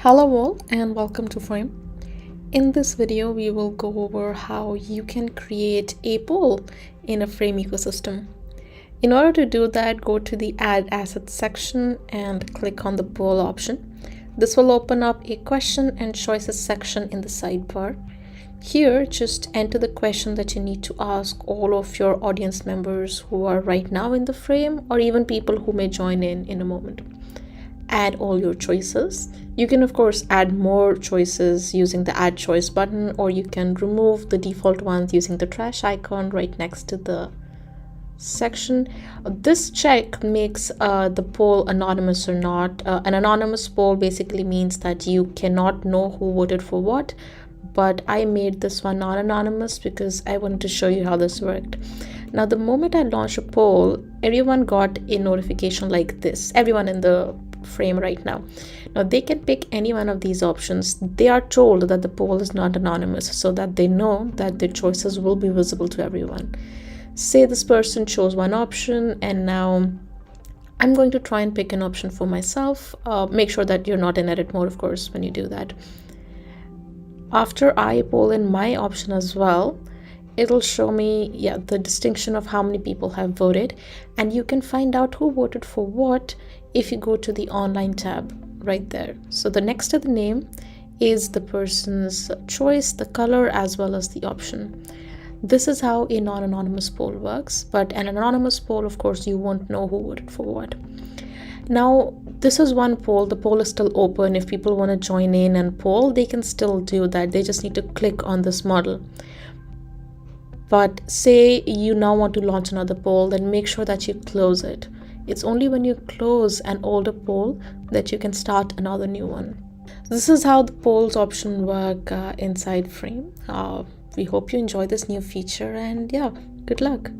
Hello all and welcome to Frame. In this video, we will go over how you can create a poll in a Frame ecosystem. In order to do that, go to the Add Assets section and click on the poll option. This will open up a question and choices section in the sidebar. Here, just enter the question that you need to ask all of your audience members who are right now in the frame, or even people who may join in a moment. Add all your choices. You can of course add more choices using the add choice button, or you can remove the default ones using the trash icon right next to the section. This check makes the poll anonymous or not. An anonymous poll basically means that you cannot know who voted for what, but I made this one not anonymous because I wanted to show you how this worked. Now, the moment I launched a poll, everyone got a notification like this, everyone in the frame right now. Now, they can pick any one of these options. They are told that the poll is not anonymous so that they know that their choices will be visible to everyone. Say this person chose one option, and now I'm going to try and pick an option for myself. Make sure that you're not in edit mode, of course, when you do that. After I poll in my option as well, it'll show me the distinction of how many people have voted, and you can find out who voted for what if you go to the online tab right there. So the next to the name is the person's choice, the color, as well as the option. This is how a non-anonymous poll works, but an anonymous poll, of course, you won't know who voted for what. Now, this is one poll. The poll is still open. If people want to join in and poll, they can still do that. They just need to click on this model. But say you now want to launch another poll, then make sure that you close it. It's only when you close an older poll that you can start another new one. This is how the polls option work inside Frame. We hope you enjoy this new feature, and good luck.